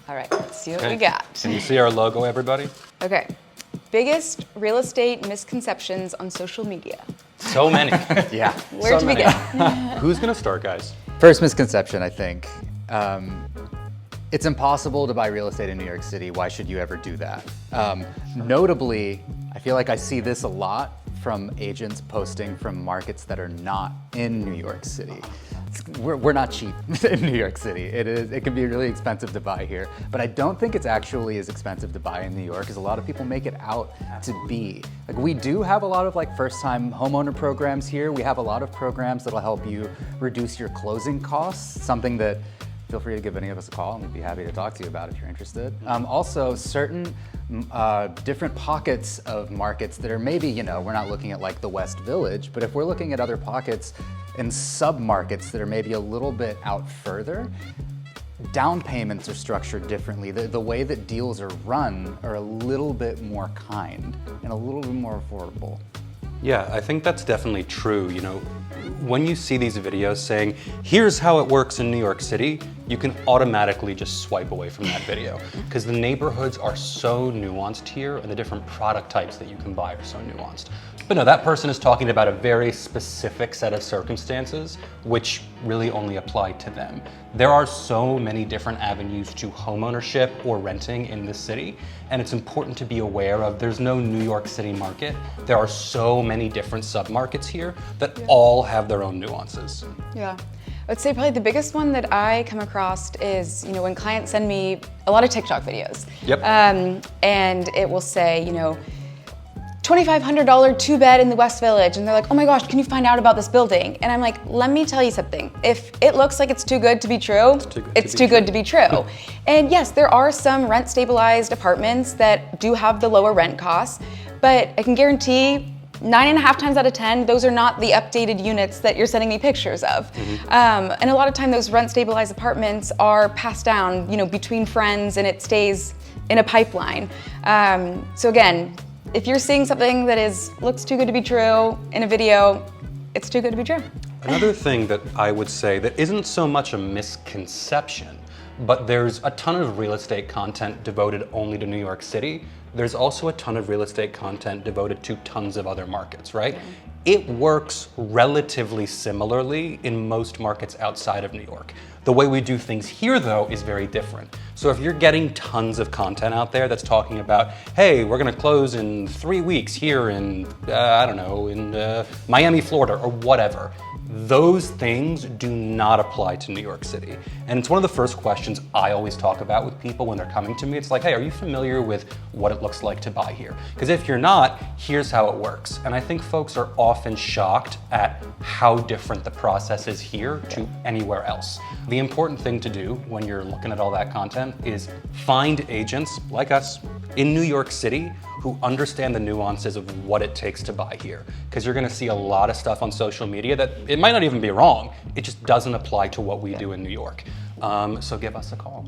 All right, let's see what we got. Can you see our logo, everybody? Okay. Biggest real estate misconceptions on social media. So many. Yeah. Where to begin? Who's gonna start, guys? First misconception, I think. It's impossible to buy real estate in New York City. Why should you ever do that? Notably, I feel like I see this a lot from agents posting from markets that are not in New York City. We're not cheap in New York City. It can be really expensive to buy here, but I don't think it's actually as expensive to buy in New York as a lot of people make it out to be. Like, we do have a lot of first-time homeowner programs here. We have a lot of programs that'll help you reduce your closing costs, something that feel free to give any of us a call and we'd be happy to talk to you about if you're interested. Also, certain different pockets of markets that are maybe, we're not looking at the West Village, but if we're looking at other pockets and sub-markets that are maybe a little bit out further, down payments are structured differently. The way that deals are run are a little bit more kind and a little bit more affordable. Yeah, I think that's definitely true. When you see these videos saying, here's how it works in New York City, you can automatically just swipe away from that video because the neighborhoods are so nuanced here and the different product types that you can buy are so nuanced. But no, that person is talking about a very specific set of circumstances which really only apply to them. There are so many different avenues to homeownership or renting in this city, and it's important to be aware of there's no New York City market. There are so many different sub-markets here that all have their own nuances. Yeah. I would say probably the biggest one that I come across is, when clients send me a lot of TikTok videos. Yep. And it will say, $2,500 two-bed in the West Village, and they're like, oh my gosh, can you find out about this building? And I'm like, let me tell you something. If it looks like it's too good to be true, it's too good to be true. And yes, there are some rent-stabilized apartments that do have the lower rent costs, but I can guarantee 9.5 times out of 10, those are not the updated units that you're sending me pictures of. And a lot of time those rent-stabilized apartments are passed down, between friends, and it stays in a pipeline. So again, if you're seeing something that looks too good to be true in a video, it's too good to be true. Another thing that I would say that isn't so much a misconception, but there's a ton of real estate content devoted only to New York City. There's also a ton of real estate content devoted to tons of other markets, right? It works relatively similarly in most markets outside of New York. The way we do things here, though, is very different. So if you're getting tons of content out there that's talking about, hey, we're gonna close in 3 weeks here in, in Miami, Florida, or whatever, those things do not apply to New York City. And it's one of the first questions I always talk about with people when they're coming to me. It's like, hey, are you familiar with what it looks like to buy here? Because if you're not, here's how it works. And I think folks are often shocked at how different the process is here to anywhere else. The important thing to do when you're looking at all that content is find agents like us in New York City who understand the nuances of what it takes to buy here. Because you're gonna see a lot of stuff on social media that it might not even be wrong, it just doesn't apply to what we do in New York. So give us a call.